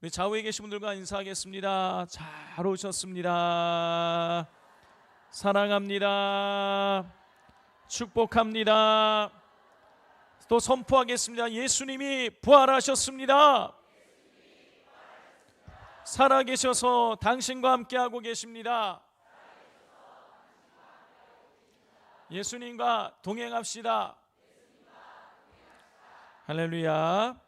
우리 좌우에 계신 분들과 인사하겠습니다. 잘 오셨습니다. 사랑합니다. 축복합니다. 또 선포하겠습니다. 예수님이 부활하셨습니다. 살아계셔서 당신과 함께하고 계십니다. 예수님과 동행합시다. 할렐루야.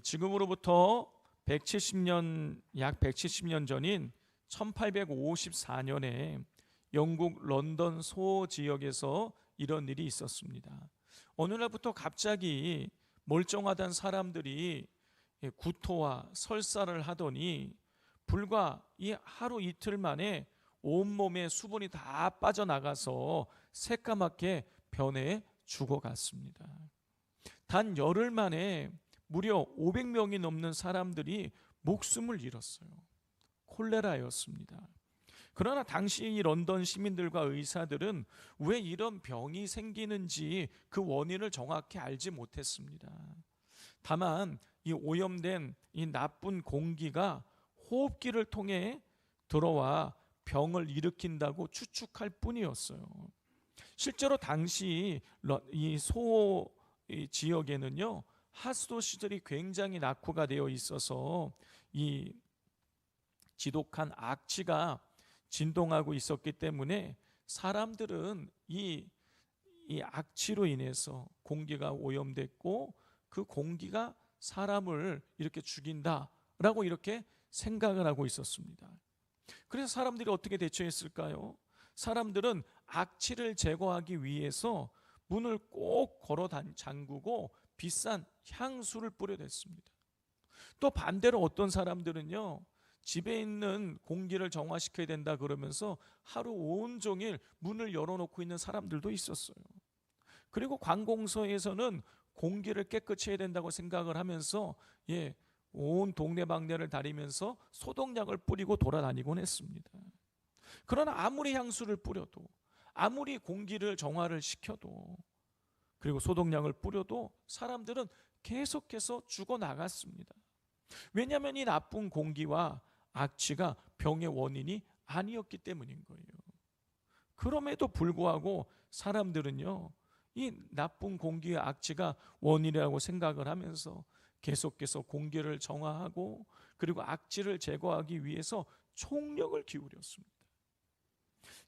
지금으로부터 약 170년 전인 1854년에 영국 런던 소 지역에서 이런 일이 있었습니다. 어느 날부터 갑자기 멀쩡하던 사람들이 구토와 설사를 하더니 불과 이 하루 이틀 만에 온몸에 수분이 다 빠져나가서 새까맣게 변해 죽어갔습니다. 단 열흘 만에 무려 500명이 넘는 사람들이 목숨을 잃었어요. 콜레라였습니다. 그러나 당시 이 런던 시민들과 의사들은 왜 이런 병이 생기는지 그 원인을 정확히 알지 못했습니다. 다만 이 오염된 이 나쁜 공기가 호흡기를 통해 들어와 병을 일으킨다고 추측할 뿐이었어요. 실제로 당시 이 소 지역에는요, 하수도 시설이 굉장히 낙후가 되어 있어서 이 지독한 악취가 진동하고 있었기 때문에 사람들은 이 악취로 인해서 공기가 오염됐고 그 공기가 사람을 이렇게 죽인다라고 이렇게 생각을 하고 있었습니다. 그래서 사람들이 어떻게 대처했을까요? 사람들은 악취를 제거하기 위해서 문을 꼭 걸어 잠그고 비싼 향수를 뿌려댔습니다. 또 반대로 어떤 사람들은요, 집에 있는 공기를 정화시켜야 된다 그러면서 하루 온종일 문을 열어놓고 있는 사람들도 있었어요. 그리고 관공서에서는 공기를 깨끗이 해야 된다고 생각을 하면서 온 동네방네를 다니면서 소독약을 뿌리고 돌아다니곤 했습니다. 그러나 아무리 향수를 뿌려도, 아무리 공기를 정화를 시켜도, 그리고 소독약을 뿌려도 사람들은 계속해서 죽어나갔습니다. 왜냐하면 이 나쁜 공기와 악취가 병의 원인이 아니었기 때문인 거예요. 그럼에도 불구하고 사람들은요, 이 나쁜 공기와 악취가 원인이라고 생각을 하면서 계속해서 공기를 정화하고 그리고 악취를 제거하기 위해서 총력을 기울였습니다.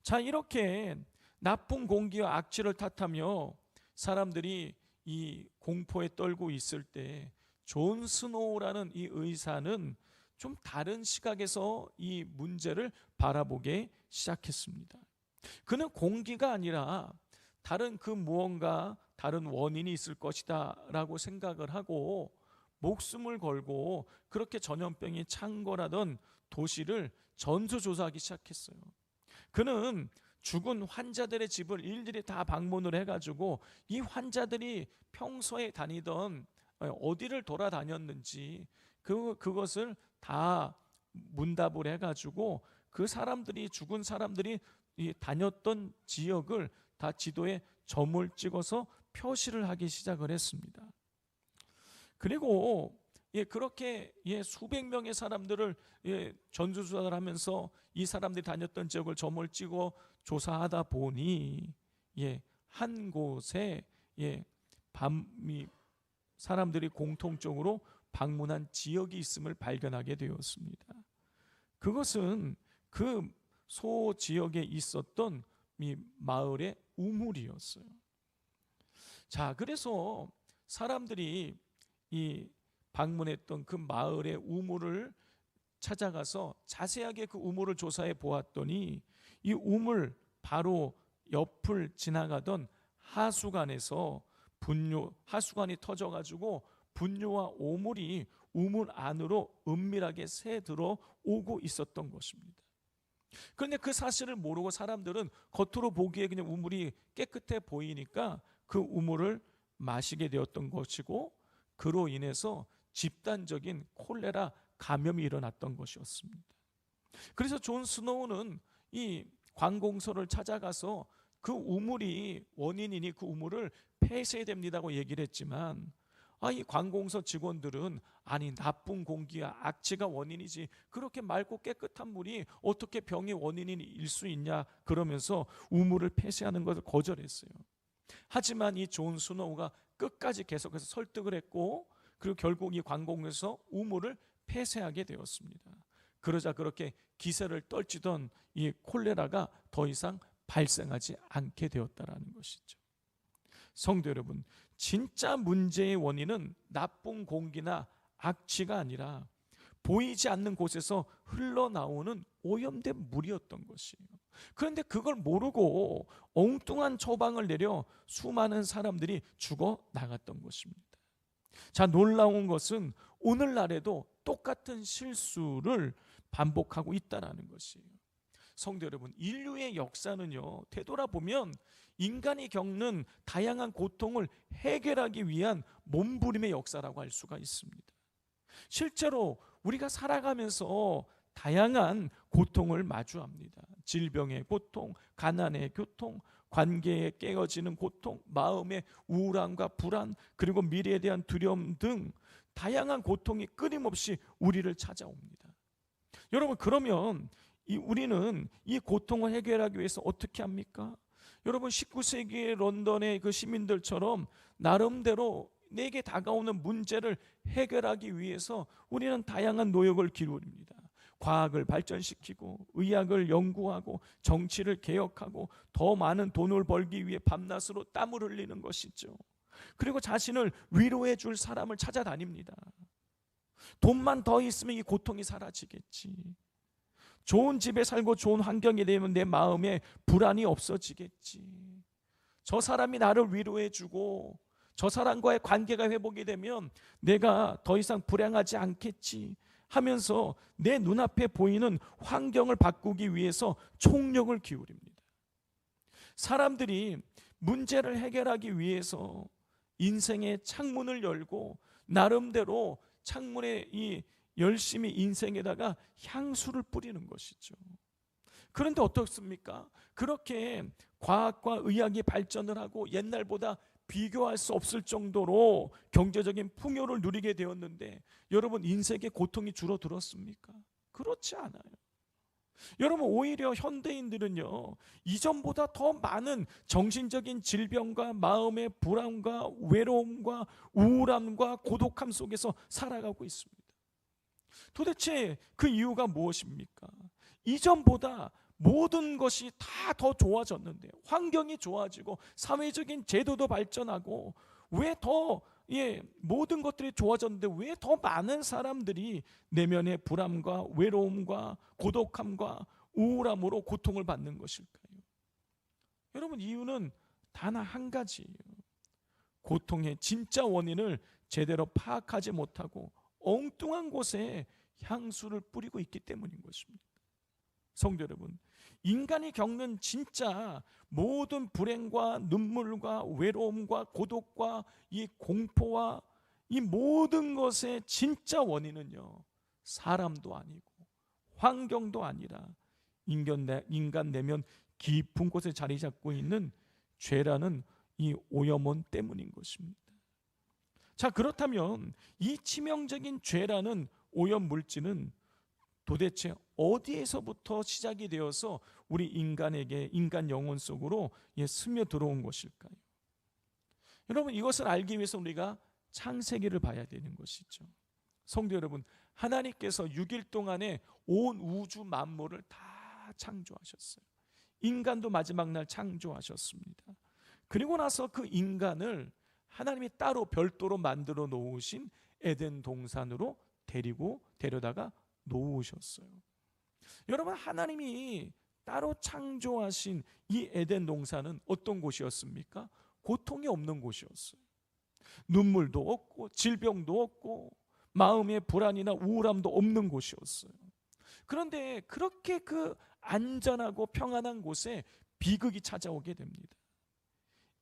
자, 이렇게 나쁜 공기와 악취를 탓하며 사람들이 이 공포에 떨고 있을 때 존 스노우라는 이 의사는 좀 다른 시각에서 이 문제를 바라보게 시작했습니다. 그는 공기가 아니라 다른 그 무언가 다른 원인이 있을 것이다 라고 생각을 하고 목숨을 걸고 그렇게 전염병이 창궐하던 도시를 전수조사하기 시작했어요. 그는 죽은 환자들의 집을 일일이 다 방문을 해가지고 이 환자들이 평소에 다니던 어디를 돌아다녔는지 그것을 다 문답을 해가지고 그 사람들이, 죽은 사람들이 다녔던 지역을 다 지도에 점을 찍어서 표시를 하기 시작을 했습니다. 그리고 그렇게 수백 명의 사람들을 전수조사를 하면서 이 사람들이 다녔던 지역을 점을 찍어 조사하다 보니 한 곳에 사람들이 공통적으로 방문한 지역이 있음을 발견하게 되었습니다. 그것은 그 소 지역에 있었던 이 마을의 우물이었어요. 자, 그래서 사람들이 이 방문했던 그 마을의 우물을 찾아가서 자세하게 그 우물을 조사해 보았더니 이 우물 바로 옆을 지나가던 하수관에서 하수관이 터져가지고 분뇨와 오물이 우물 안으로 은밀하게 새 들어오고 있었던 것입니다. 그런데 그 사실을 모르고 사람들은 겉으로 보기에 그냥 우물이 깨끗해 보이니까 그 우물을 마시게 되었던 것이고, 그로 인해서 집단적인 콜레라 감염이 일어났던 것이었습니다. 그래서 존 스노우는 이 관공서를 찾아가서 그 우물이 원인이니 그 우물을 폐쇄해야 됩니다고 얘기를 했지만 이 관공서 직원들은 아니 나쁜 공기야 악취가 원인이지 그렇게 맑고 깨끗한 물이 어떻게 병의 원인일 수 있냐 그러면서 우물을 폐쇄하는 것을 거절했어요. 하지만 이 존 스노우가 끝까지 계속해서 설득을 했고 그리고 결국 이 관공에서 우물을 폐쇄하게 되었습니다. 그러자 그렇게 기세를 떨치던 이 콜레라가 더 이상 발생하지 않게 되었다라는 것이죠. 성도 여러분, 진짜 문제의 원인은 나쁜 공기나 악취가 아니라 보이지 않는 곳에서 흘러나오는 오염된 물이었던 것이에요. 그런데 그걸 모르고 엉뚱한 처방을 내려 수많은 사람들이 죽어 나갔던 것입니다. 자, 놀라운 것은 오늘날에도 똑같은 실수를 반복하고 있다는 것이에요. 성도 여러분, 인류의 역사는요, 되돌아보면 인간이 겪는 다양한 고통을 해결하기 위한 몸부림의 역사라고 할 수가 있습니다. 실제로 우리가 살아가면서 다양한 고통을 마주합니다. 질병의 고통, 가난의 고통, 관계에 깨어지는 고통, 마음의 우울함과 불안, 그리고 미래에 대한 두려움 등 다양한 고통이 끊임없이 우리를 찾아옵니다. 여러분, 그러면 우리는 이 고통을 해결하기 위해서 어떻게 합니까? 여러분, 19세기의 런던의 그 시민들처럼 나름대로 내게 다가오는 문제를 해결하기 위해서 우리는 다양한 노력을 기울입니다. 과학을 발전시키고 의학을 연구하고 정치를 개혁하고 더 많은 돈을 벌기 위해 밤낮으로 땀을 흘리는 것이죠. 그리고 자신을 위로해 줄 사람을 찾아다닙니다. 돈만 더 있으면 이 고통이 사라지겠지. 좋은 집에 살고 좋은 환경이 되면 내 마음에 불안이 없어지겠지. 저 사람이 나를 위로해 주고 저 사람과의 관계가 회복이 되면 내가 더 이상 불행하지 않겠지 하면서 내 눈앞에 보이는 환경을 바꾸기 위해서 총력을 기울입니다. 사람들이 문제를 해결하기 위해서 인생의 창문을 열고 나름대로 창문에 열심히 인생에다가 향수를 뿌리는 것이죠. 그런데 어떻습니까? 그렇게 과학과 의학이 발전을 하고 옛날보다 비교할 수 없을 정도로 경제적인 풍요를 누리게 되었는데 여러분, 인생의 고통이 줄어들었습니까? 그렇지 않아요. 여러분, 오히려 현대인들은요, 이전보다 더 많은 정신적인 질병과 마음의 불안과 외로움과 우울함과 고독함 속에서 살아가고 있습니다. 도대체 그 이유가 무엇입니까? 이전보다 모든 것이 다 더 좋아졌는데, 환경이 좋아지고 사회적인 제도도 발전하고 왜 더 모든 것들이 좋아졌는데 왜 더 많은 사람들이 내면의 불안과 외로움과 고독함과 우울함으로 고통을 받는 것일까요? 여러분, 이유는 단 한 가지예요. 고통의 진짜 원인을 제대로 파악하지 못하고 엉뚱한 곳에 향수를 뿌리고 있기 때문인 것입니다. 성도 여러분, 인간이 겪는 진짜 모든 불행과 눈물과 외로움과 고독과 이 공포와 이 모든 것의 진짜 원인은요, 사람도 아니고 환경도 아니라 인간 내면 깊은 곳에 자리 잡고 있는 죄라는 이 오염원 때문인 것입니다. 자, 그렇다면 이 치명적인 죄라는 오염 물질은 도대체 어디에서부터 시작이 되어서 우리 인간에게, 인간 영혼 속으로 스며 들어온 것일까요? 여러분, 이것을 알기 위해서 우리가 창세기를 봐야 되는 것이죠. 성도 여러분, 하나님께서 6일 동안에 온 우주 만물을 다 창조하셨어요. 인간도 마지막 날 창조하셨습니다. 그리고 나서 그 인간을 하나님이 따로 별도로 만들어 놓으신 에덴 동산으로 데려다가 놓으셨어요. 여러분, 하나님이 따로 창조하신 이 에덴 동산은 어떤 곳이었습니까? 고통이 없는 곳이었어요. 눈물도 없고 질병도 없고 마음의 불안이나 우울함도 없는 곳이었어요. 그런데 그렇게 그 안전하고 평안한 곳에 비극이 찾아오게 됩니다.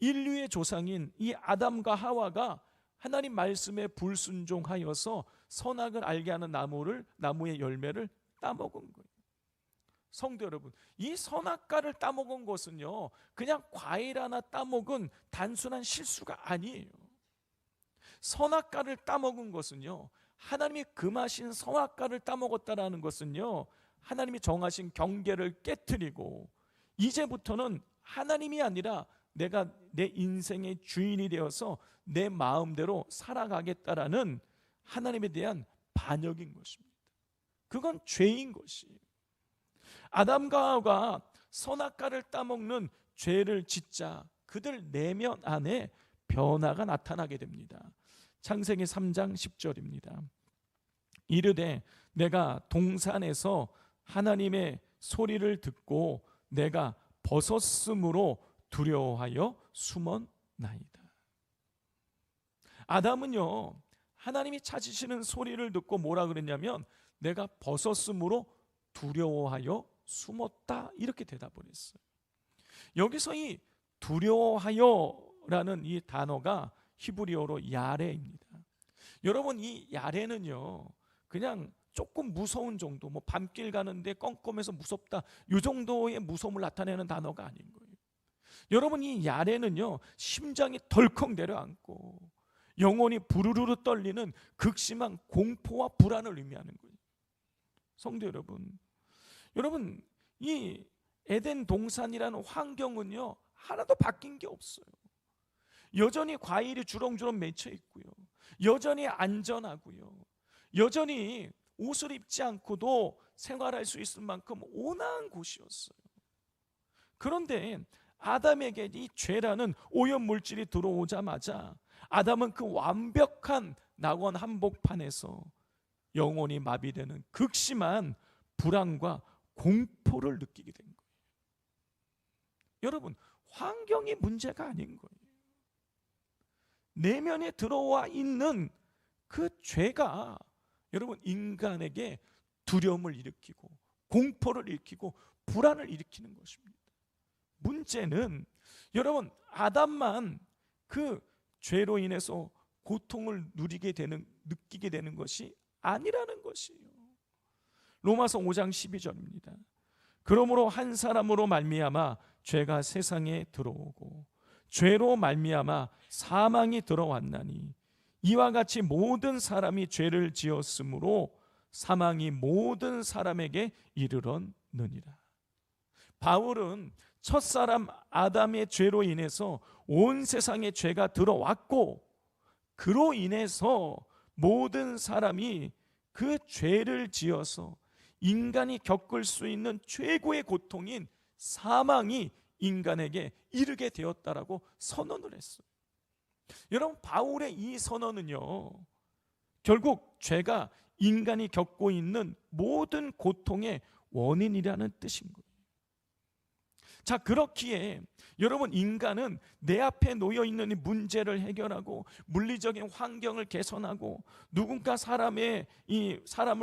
인류의 조상인 이 아담과 하와가 하나님 말씀에 불순종하여서 선악을 알게 하는 나무의 열매를 따먹은 거예요. 성도 여러분, 이 선악과를 따먹은 것은요, 그냥 과일 하나 따먹은 단순한 실수가 아니에요. 선악과를 따먹은 것은요, 하나님이 금하신 선악과를 따먹었다라는 것은요, 하나님이 정하신 경계를 깨트리고 이제부터는 하나님이 아니라 내가 내 인생의 주인이 되어서 내 마음대로 살아가겠다라는 하나님에 대한 반역인 것입니다. 그건 죄인 것이에요. 아담과 하와가 선악과를 따먹는 죄를 짓자 그들 내면 안에 변화가 나타나게 됩니다. 창세기 3장 10절입니다. 이르되 내가 동산에서 하나님의 소리를 듣고 내가 벗었으므로 두려워하여 숨었나이다. 아담은요, 하나님이 찾으시는 소리를 듣고 뭐라 그랬냐면 내가 벗었으므로 두려워하여 숨었다, 이렇게 대답을 했어요. 여기서 이 두려워하여라는 이 단어가 히브리어로 야레입니다. 여러분, 이 야레는요, 그냥 조금 무서운 정도, 뭐 밤길 가는데 껌껌해서 무섭다, 이 정도의 무서움을 나타내는 단어가 아닌 거예요. 여러분, 이 야레는요, 심장이 덜컥 내려앉고 영혼이 부르르르 떨리는 극심한 공포와 불안을 의미하는 거예요. 성도 여러분, 이 에덴 동산이라는 환경은요, 하나도 바뀐 게 없어요. 여전히 과일이 주렁주렁 맺혀 있고요, 여전히 안전하고요, 여전히 옷을 입지 않고도 생활할 수 있을 만큼 온화한 곳이었어요. 그런데 아담에게 이 죄라는 오염물질이 들어오자마자 아담은 그 완벽한 낙원 한복판에서 영혼이 마비되는 극심한 불안과 공포를 느끼게 된 거예요. 여러분, 환경이 문제가 아닌 거예요. 내면에 들어와 있는 그 죄가 여러분 인간에게 두려움을 일으키고 공포를 일으키고 불안을 일으키는 것입니다. 문제는 여러분 아담만 그 죄로 인해서 고통을 느끼게 되는 것이 아니라는 것이에요. 로마서 5장 12절입니다. 그러므로 한 사람으로 말미암아 죄가 세상에 들어오고 죄로 말미암아 사망이 들어왔나니 이와 같이 모든 사람이 죄를 지었으므로 사망이 모든 사람에게 이르렀느니라. 바울은 첫사람 아담의 죄로 인해서 온 세상에 죄가 들어왔고 그로 인해서 모든 사람이 그 죄를 지어서 인간이 겪을 수 있는 최고의 고통인 사망이 인간에게 이르게 되었다라고 선언을 했어요. 여러분, 바울의 이 선언은요, 결국 죄가 인간이 겪고 있는 모든 고통의 원인이라는 뜻인 거예요. 자, 그렇기에 여러분, 인간은 내 앞에 놓여 있는 이 문제를 해결하고 물리적인 환경을 개선하고 누군가 사람을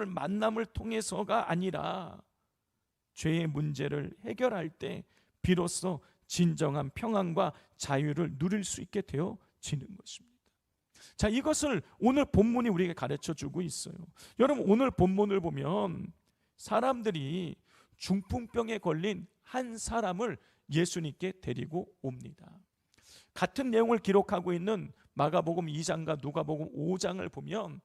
만남을 통해서가 아니라 죄의 문제를 해결할 때 비로소 진정한 평안과 자유를 누릴 수 있게 되어지는 것입니다. 자, 이것을 오늘 본문이 우리에게 가르쳐 주고 있어요. 여러분, 오늘 본문을 보면 사람들이 중풍병에 걸린 한 사람을 예수님께 데리고 옵니다. 같은 내용을 기록하고 있는 마가복음 2장과 누가복음 5장을 보면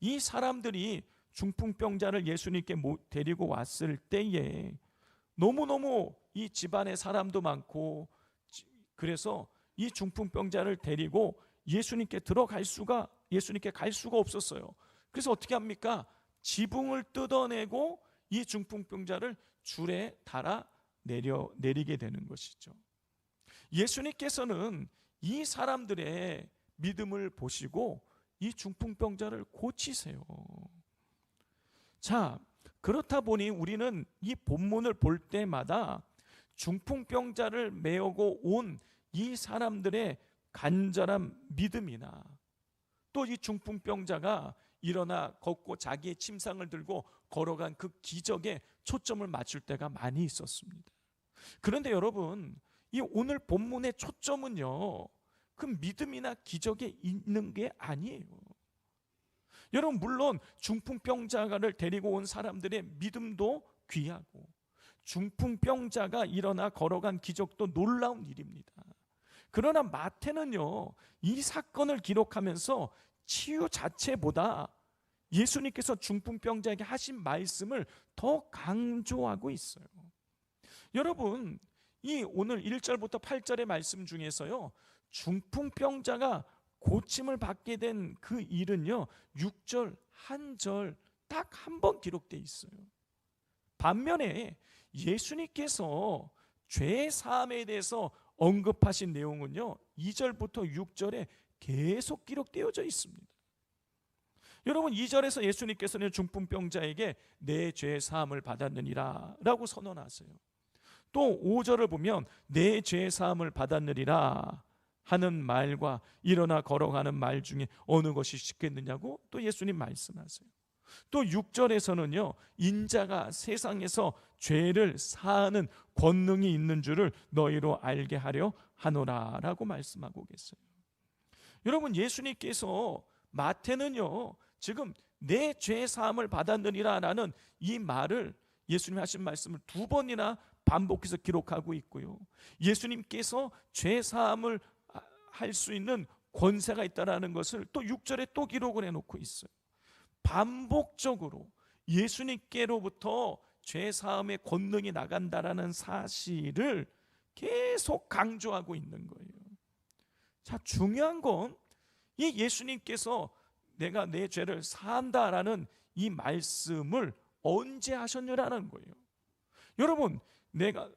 이 사람들이 중풍병자를 예수님께 데리고 왔을 때에 너무너무 이 집안에 사람도 많고 그래서 이 중풍병자를 데리고 예수님께 갈 수가 없었어요. 그래서 어떻게 합니까? 지붕을 뜯어내고 이 중풍병자를 줄에 달아 내리게 되는 것이죠. 예수님께서는 이 사람들의 믿음을 보시고 이 중풍병자를 고치세요. 자, 그렇다 보니 우리는 이 본문을 볼 때마다 중풍병자를 메우고 온 이 사람들의 간절한 믿음이나 또 이 중풍병자가 일어나 걷고 자기의 침상을 들고 걸어간 그 기적에 초점을 맞출 때가 많이 있었습니다. 그런데 여러분, 이 오늘 본문의 초점은요, 그 믿음이나 기적에 있는 게 아니에요. 여러분, 물론 중풍병자를 데리고 온 사람들의 믿음도 귀하고 중풍병자가 일어나 걸어간 기적도 놀라운 일입니다. 그러나 마태는요, 이 사건을 기록하면서 치유 자체보다 예수님께서 중풍병자에게 하신 말씀을 더 강조하고 있어요. 여러분, 이 오늘 1절부터 8절의 말씀 중에서요, 중풍병자가 고침을 받게 된 그 일은요, 6절 한 절 딱 한 번 기록되어 있어요. 반면에 예수님께서 죄 사함에 대해서 언급하신 내용은요, 2절부터 6절에 계속 기록되어져 있습니다. 여러분, 2절에서 예수님께서는 중풍병자에게 내 죄 사함을 받았느니라 라고 선언하세요. 또 5절을 보면 내 죄 사함을 받았느니라 하는 말과 일어나 걸어가는 말 중에 어느 것이 쉽겠느냐고 또 예수님 말씀하세요. 또 6절에서는요, 인자가 세상에서 죄를 사하는 권능이 있는 줄을 너희로 알게 하려 하노라 라고 말씀하고 계세요. 여러분, 예수님께서 마태는요, 지금 내 죄 사함을 받았느니라 라는 이 말을, 예수님 하신 말씀을 2번이나 반복해서 기록하고 있고요, 예수님께서 죄 사함을 할 수 있는 권세가 있다라는 것을 또 6절에 또 기록을 해놓고 있어요. 반복적으로 예수님께로부터 죄 사함의 권능이 나간다라는 사실을 계속 강조하고 있는 거예요. 자, 중요한 건 이 예수님께서 내가 내 죄를 사한다라는 이 말씀을 언제 하셨느라는 거예요. 여러분, 내가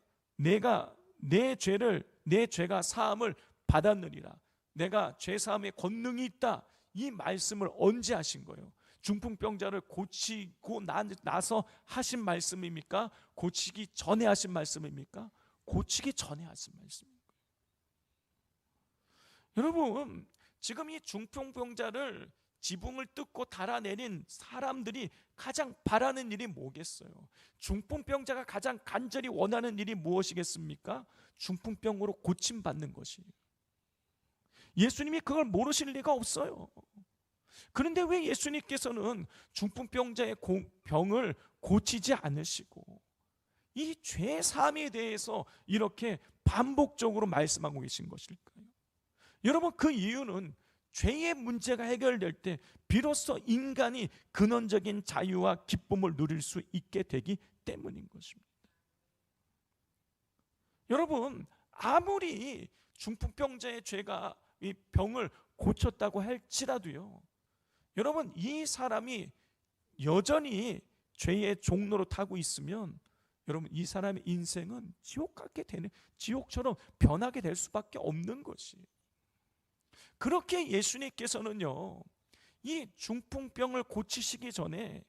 내 죄가 사함을 받았느니라, 내가 죄 사함의 권능이 있다, 이 말씀을 언제 하신 거예요? 중풍병자를 고치고 나서 하신 말씀입니까? 고치기 전에 하신 말씀입니까? 고치기 전에 하신 말씀입니다. 여러분, 지금 이 중풍병자를 지붕을 뜯고 달아내린 사람들이 가장 바라는 일이 뭐겠어요? 중풍병자가 가장 간절히 원하는 일이 무엇이겠습니까? 중풍병으로 고침받는 것이에요. 예수님이 그걸 모르실 리가 없어요. 그런데 왜 예수님께서는 중풍병자의 병을 고치지 않으시고 이 죄 사함에 대해서 이렇게 반복적으로 말씀하고 계신 것일까요? 여러분, 그 이유는 죄의 문제가 해결될 때 비로소 인간이 근원적인 자유와 기쁨을 누릴 수 있게 되기 때문인 것입니다. 여러분, 아무리 중풍병자의 죄가 이 병을 고쳤다고 할지라도요, 여러분, 이 사람이 여전히 죄의 종로로 타고 있으면 여러분, 이 사람의 인생은 지옥처럼 변하게 될 수밖에 없는 것이에요. 그렇게 예수님께서는요, 이 중풍병을 고치시기 전에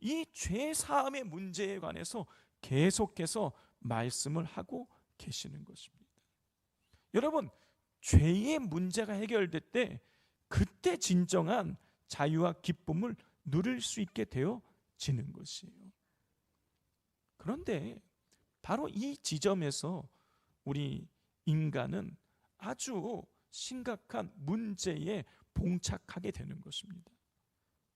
이 죄 사함의 문제에 관해서 계속해서 말씀을 하고 계시는 것입니다. 여러분, 죄의 문제가 해결될 때 그때 진정한 자유와 기쁨을 누릴 수 있게 되어지는 것이에요. 그런데 바로 이 지점에서 우리 인간은 아주 심각한 문제에 봉착하게 되는 것입니다.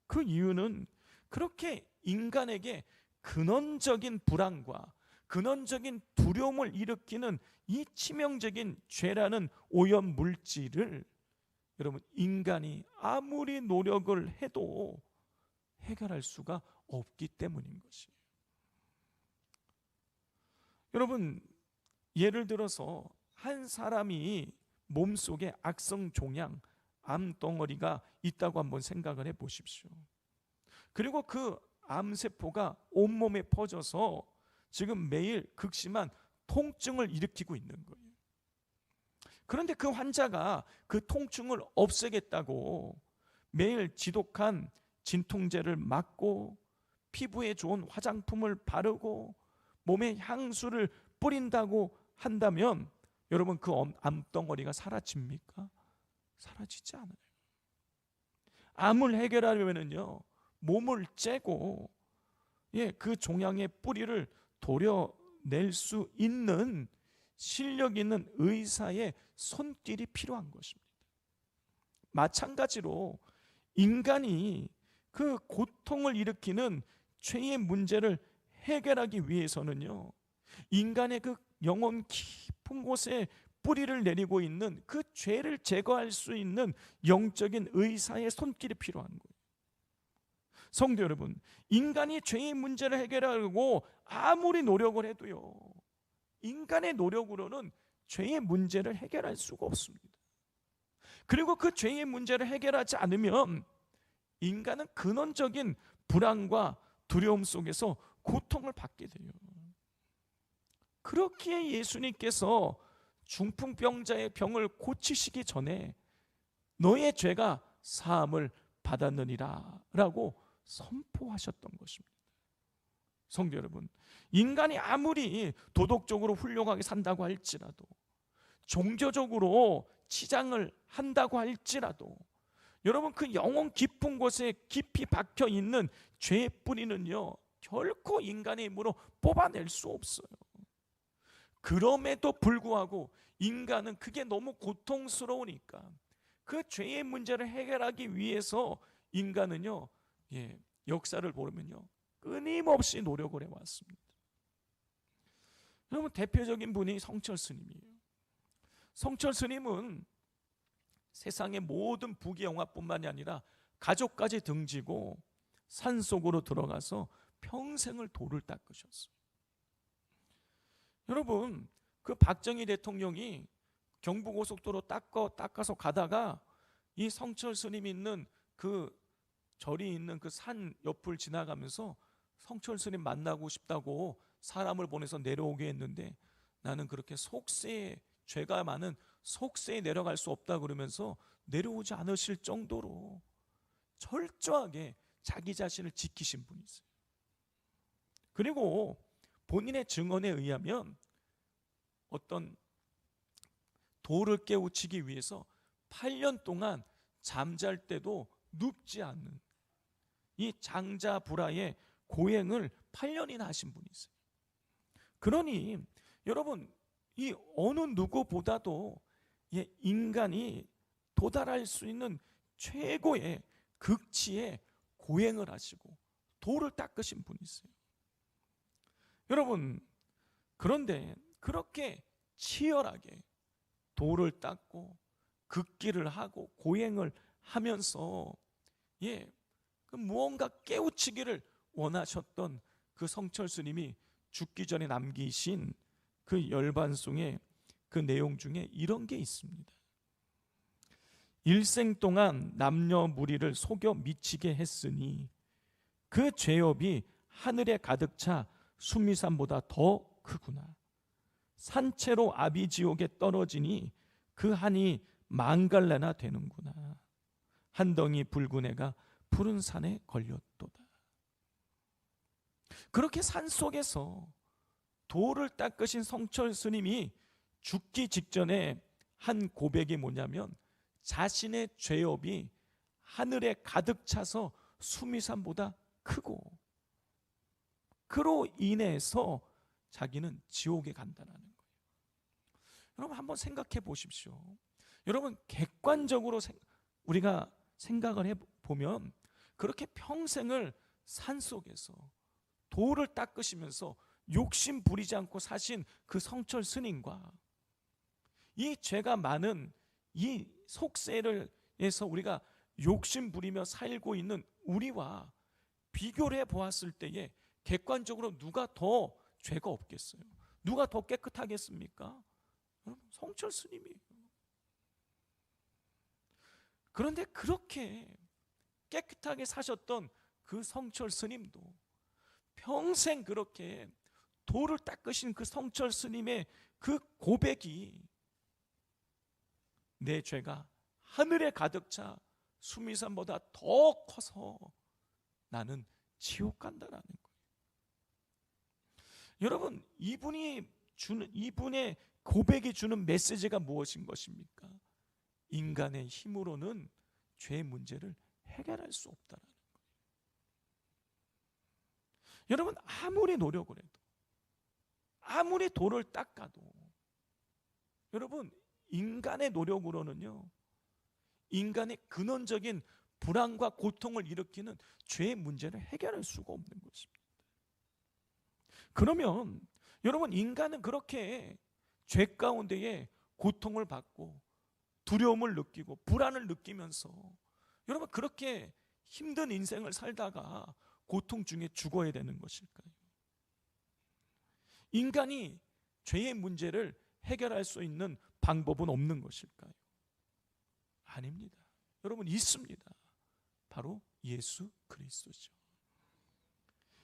그 이유는 그렇게 인간에게 근원적인 불안과 근원적인 두려움을 일으키는 이 치명적인 죄라는 오염 물질을 여러분, 인간이 아무리 노력을 해도 해결할 수가 없기 때문인 것이에요. 여러분, 예를 들어서 한 사람이 몸속에 악성 종양, 암덩어리가 있다고 한번 생각을 해보십시오. 그리고 그 암세포가 온몸에 퍼져서 지금 매일 극심한 통증을 일으키고 있는 거예요. 그런데 그 환자가 그 통증을 없애겠다고 매일 지독한 진통제를 맞고 피부에 좋은 화장품을 바르고 몸에 향수를 뿌린다고 한다면 여러분, 그 암덩어리가 사라집니까? 사라지지 않아요. 암을 해결하려면요, 몸을 째고 그 종양의 뿌리를 도려낼 수 있는 실력 있는 의사의 손길이 필요한 것입니다. 마찬가지로 인간이 그 고통을 일으키는 죄의 문제를 해결하기 위해서는요, 인간의 그 영혼 깊은 곳에 뿌리를 내리고 있는 그 죄를 제거할 수 있는 영적인 의사의 손길이 필요한 거예요. 성도 여러분, 인간이 죄의 문제를 해결하려고 아무리 노력을 해도요, 인간의 노력으로는 죄의 문제를 해결할 수가 없습니다. 그리고 그 죄의 문제를 해결하지 않으면 인간은 근원적인 불안과 두려움 속에서 고통을 받게 돼요. 그렇기에 예수님께서 중풍병자의 병을 고치시기 전에 너의 죄가 사함을 받았느니라 라고 선포하셨던 것입니다. 성도 여러분, 인간이 아무리 도덕적으로 훌륭하게 산다고 할지라도, 종교적으로 치장을 한다고 할지라도, 여러분 그 영혼 깊은 곳에 깊이 박혀 있는 죄의 뿌리는요, 결코 인간의 힘으로 뽑아낼 수 없어요. 그럼에도 불구하고 인간은 그게 너무 고통스러우니까 그 죄의 문제를 해결하기 위해서 인간은요, 역사를 보면요, 끊임없이 노력을 해왔습니다. 여러분, 대표적인 분이 성철 스님이에요. 성철 스님은 세상의 모든 부귀영화뿐만이 아니라 가족까지 등지고 산속으로 들어가서 평생을 돌을 닦으셨어요. 여러분, 그 박정희 대통령이 경부고속도로 닦아서 가다가 이 성철 스님 있는 그 절이 있는 그 산 옆을 지나가면서 성철 스님 만나고 싶다고 사람을 보내서 내려오게 했는데, 나는 그렇게 속세에, 죄가 많은 속세에 내려갈 수 없다 그러면서 내려오지 않으실 정도로 철저하게 자기 자신을 지키신 분이세요. 그리고 본인의 증언에 의하면 어떤 돌을 깨우치기 위해서 8년 동안 잠잘 때도 눕지 않는 이 장자불화의 고행을 8년이나 하신 분이세요. 그러니 여러분, 이 어느 누구보다도 인간이 도달할 수 있는 최고의 극치의 고행을 하시고 돌을 닦으신 분이세요. 여러분, 그런데 그렇게 치열하게 돌을 닦고 극기를 하고 고행을 하면서 그 무언가 깨우치기를 원하셨던 그 성철 스님이 죽기 전에 남기신 그 열반송의 그 내용 중에 이런 게 있습니다. 일생 동안 남녀 무리를 속여 미치게 했으니 그 죄업이 하늘에 가득 차 수미산보다 더 크구나. 산채로 아비지옥에 떨어지니 그 한이 만갈래나 되는구나. 한 덩이 붉은 애가 푸른 산에 걸렸도다. 그렇게 산속에서 돌을 닦으신 성철 스님이 죽기 직전에 한 고백이 뭐냐면, 자신의 죄업이 하늘에 가득 차서 수미산보다 크고 그로 인해서 자기는 지옥에 간다는 거예요. 여러분, 한번 생각해 보십시오. 여러분, 객관적으로 우리가 생각을 해보면 그렇게 평생을 산속에서 돌을 닦으시면서 욕심 부리지 않고 사신 그 성철 스님과 이 죄가 많은 이 속세를 해서 우리가 욕심 부리며 살고 있는 우리와 비교를 해보았을 때에 객관적으로 누가 더 죄가 없겠어요? 누가 더 깨끗하겠습니까? 성철 스님이에요. 그런데 그렇게 깨끗하게 사셨던 그 성철 스님도 평생 그렇게 돌을 닦으신 그 성철 스님의 그 고백이, 내 죄가 하늘에 가득 차 수미산보다 더 커서 나는 지옥 간다라는 거예요. 여러분, 이분의 고백이 주는 메시지가 무엇인 것입니까? 인간의 힘으로는 죄의 문제를 해결할 수 없다라는 거예요. 여러분, 아무리 노력을 해도, 아무리 돌을 닦아도, 여러분, 인간의 노력으로는요, 인간의 근원적인 불안과 고통을 일으키는 죄의 문제를 해결할 수가 없는 것입니다. 그러면 여러분, 인간은 그렇게 죄 가운데에 고통을 받고 두려움을 느끼고 불안을 느끼면서 여러분 그렇게 힘든 인생을 살다가 고통 중에 죽어야 되는 것일까요? 인간이 죄의 문제를 해결할 수 있는 방법은 없는 것일까요? 아닙니다. 여러분 있습니다. 바로 예수 그리스도죠.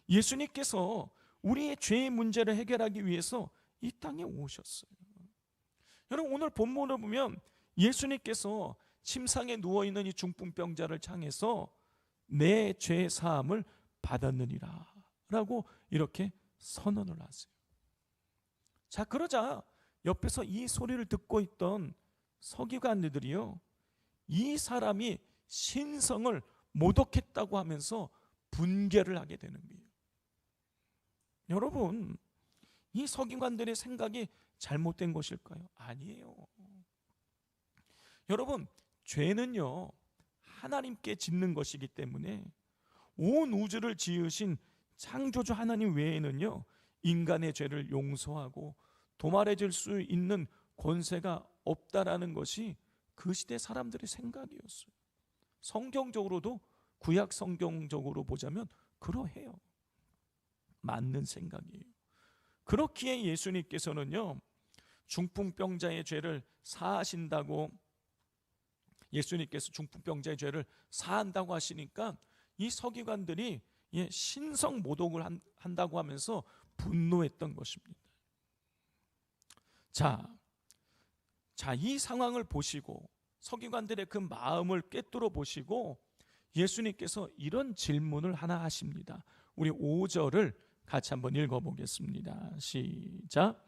예수님께서 우리의 죄의 문제를 해결하기 위해서 이 땅에 오셨어요. 여러분 오늘 본문을 보면 예수님께서 침상에 누워있는 이 중풍병자를 향해서 내 죄 사함을 받았느니라 라고 이렇게 선언을 하세요. 자, 그러자 옆에서 이 소리를 듣고 있던 서기관들이요, 이 사람이 신성을 모독했다고 하면서 분개를 하게 되는 거예요. 여러분, 이 서기관들의 생각이 잘못된 것일까요? 아니에요. 여러분, 죄는요 하나님께 짓는 것이기 때문에 온 우주를 지으신 창조주 하나님 외에는요 인간의 죄를 용서하고 도말해 줄 수 있는 권세가 없다라는 것이 그 시대 사람들의 생각이었어요. 성경적으로도, 구약 성경적으로 보자면 그러해요. 맞는 생각이에요. 그렇기에 예수님께서는요 중풍병자의 죄를 사하신다고, 예수님께서 중풍병자의 죄를 사한다고 하시니까 이 서기관들이 신성 모독을 한다고 하면서 분노했던 것입니다. 자, 이 상황을 보시고 서기관들의 그 마음을 꿰뚫어 보시고 예수님께서 이런 질문을 하나 하십니다. 우리 5절을 같이 한번 읽어보겠습니다. 시작.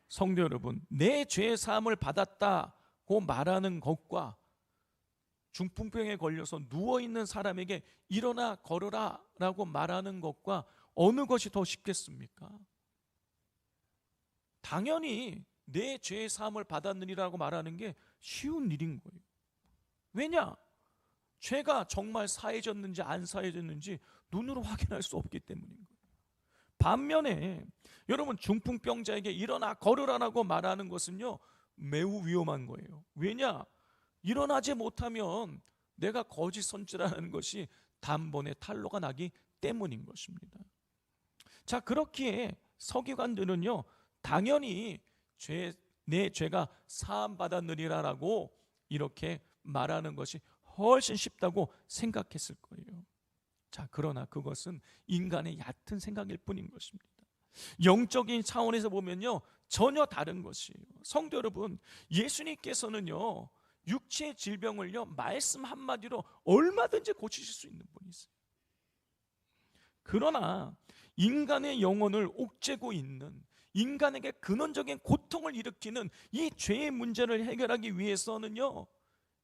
성도 여러분, 내 죄 사함을 받았다고 말하는 것과 중풍병에 걸려서 누워있는 사람에게 일어나 걸어라 라고 말하는 것과 어느 것이 더 쉽겠습니까? 당연히 내 죄 사함을 받았느니라고 말하는 게 쉬운 일인 거예요. 왜냐? 죄가 정말 사해졌는지 안 사해졌는지 눈으로 확인할 수 없기 때문인 거예요. 반면에 여러분 중풍병자에게 일어나 걸으라고 말하는 것은요 매우 위험한 거예요. 왜냐? 일어나지 못하면 내가 거짓 선지라는 것이 단번에 탄로가 나기 때문인 것입니다. 자, 그렇기에 서기관들은요 당연히 내 죄가 사함 받았느니라라고 이렇게 말하는 것이 훨씬 쉽다고 생각했을 거예요. 자, 그러나 그것은 인간의 얕은 생각일 뿐인 것입니다. 영적인 차원에서 보면요 전혀 다른 것이에요. 성도 여러분, 예수님께서는요 육체의 질병을요 말씀 한마디로 얼마든지 고치실 수 있는 분이세요. 그러나 인간의 영혼을 옥죄고 있는, 인간에게 근원적인 고통을 일으키는 이 죄의 문제를 해결하기 위해서는요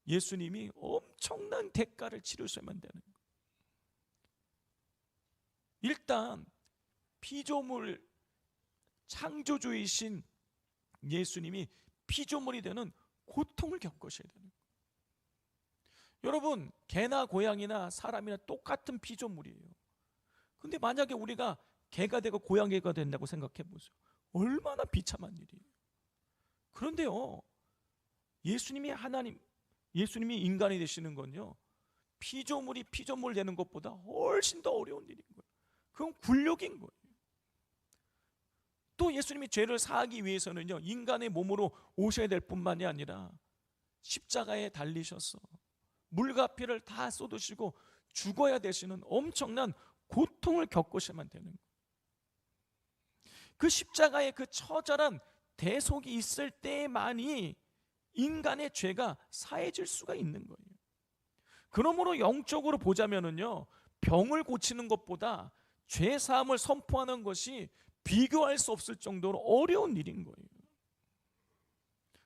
예수님이 엄청난 대가를 치르셔야만 되는 거예요. 일단 피조물 창조주이신 예수님이 피조물이 되는 고통을 겪으셔야 되는 거예요. 여러분, 개나 고양이나 사람이나 똑같은 피조물이에요. 근데 만약에 우리가 개가 되고 고양이가 된다고 생각해 보세요. 얼마나 비참한 일이에요. 그런데요 예수님이 인간이 되시는 건요 피조물이 피조물 되는 것보다 훨씬 더 어려운 일인 거예요. 그건 굴욕인 거예요. 또 예수님이 죄를 사하기 위해서는요 인간의 몸으로 오셔야 될 뿐만이 아니라 십자가에 달리셔서 물과 피를 다 쏟으시고 죽어야 되시는 엄청난 고통을 겪으셔야만 되는 거예요. 그 십자가의 그 처절한 대속이 있을 때만이 인간의 죄가 사해질 수가 있는 거예요. 그러므로 영적으로 보자면은요 병을 고치는 것보다 죄 사함을 선포하는 것이 비교할 수 없을 정도로 어려운 일인 거예요.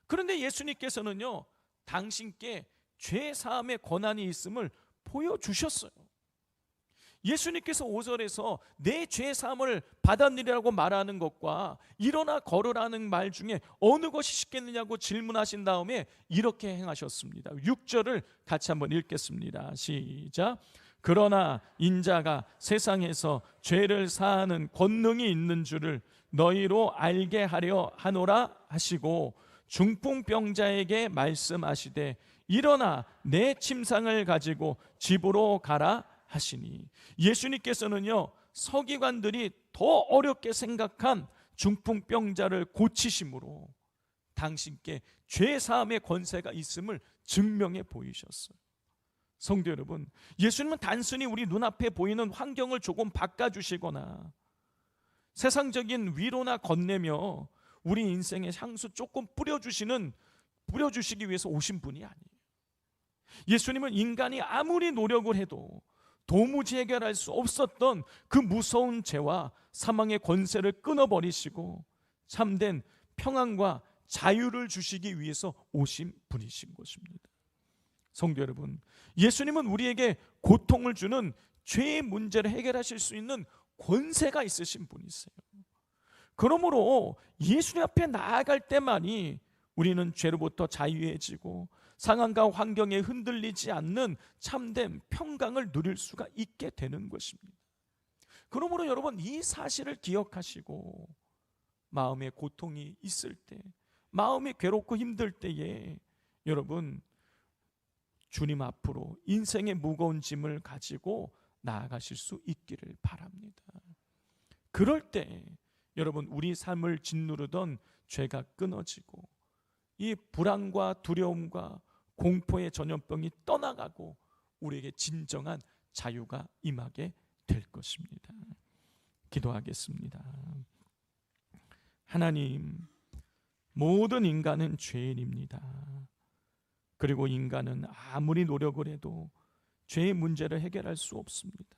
그런데 예수님께서는요 당신께 죄 사함의 권한이 있음을 보여주셨어요. 예수님께서 5절에서 내 죄 사함을 받았느니라고 말하는 것과 일어나 걸으라는 말 중에 어느 것이 쉽겠느냐고 질문하신 다음에 이렇게 행하셨습니다. 6절을 같이 한번 읽겠습니다. 시작. 그러나 인자가 세상에서 죄를 사하는 권능이 있는 줄을 너희로 알게 하려 하노라 하시고 중풍병자에게 말씀하시되 일어나 내 침상을 가지고 집으로 가라 하시니, 예수님께서는요 서기관들이 더 어렵게 생각한 중풍병자를 고치심으로 당신께 죄사함의 권세가 있음을 증명해 보이셨어요. 성도 여러분, 예수님은 단순히 우리 눈앞에 보이는 환경을 조금 바꿔주시거나 세상적인 위로나 건네며 우리 인생에 향수 조금 뿌려주시기 위해서 오신 분이 아니에요. 예수님은 인간이 아무리 노력을 해도 도무지 해결할 수 없었던 그 무서운 죄와 사망의 권세를 끊어버리시고 참된 평안과 자유를 주시기 위해서 오신 분이신 것입니다. 성도 여러분, 예수님은 우리에게 고통을 주는 죄의 문제를 해결하실 수 있는 권세가 있으신 분이세요. 그러므로 예수님 앞에 나아갈 때만이 우리는 죄로부터 자유해지고 상황과 환경에 흔들리지 않는 참된 평강을 누릴 수가 있게 되는 것입니다. 그러므로 여러분, 이 사실을 기억하시고 마음에 고통이 있을 때, 마음이 괴롭고 힘들 때에 여러분 주님 앞으로 인생의 무거운 짐을 가지고 나아가실 수 있기를 바랍니다. 그럴 때 여러분 우리 삶을 짓누르던 죄가 끊어지고 이 불안과 두려움과 공포의 전염병이 떠나가고 우리에게 진정한 자유가 임하게 될 것입니다. 기도하겠습니다. 하나님, 모든 인간은 죄인입니다. 그리고 인간은 아무리 노력을 해도 죄의 문제를 해결할 수 없습니다.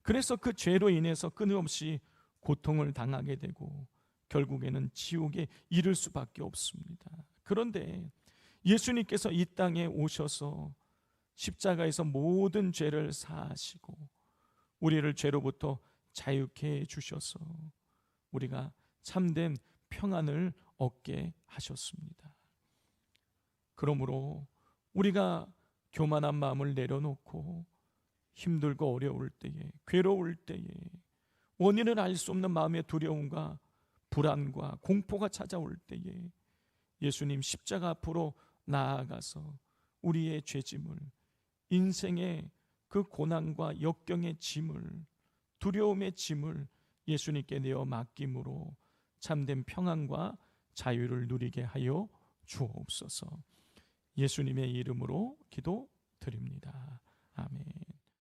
그래서 그 죄로 인해서 끊임없이 고통을 당하게 되고 결국에는 지옥에 이를 수밖에 없습니다. 그런데 예수님께서 이 땅에 오셔서 십자가에서 모든 죄를 사하시고 우리를 죄로부터 자유케 해주셔서 우리가 참된 평안을 얻게 하셨습니다. 그러므로 우리가 교만한 마음을 내려놓고 힘들고 어려울 때에, 괴로울 때에, 원인을 알 수 없는 마음의 두려움과 불안과 공포가 찾아올 때에 예수님 십자가 앞으로 나아가서 우리의 죄짐을, 인생의 그 고난과 역경의 짐을, 두려움의 짐을 예수님께 내어 맡김으로 참된 평안과 자유를 누리게 하여 주옵소서. 예수님의 이름으로 기도드립니다. 아멘.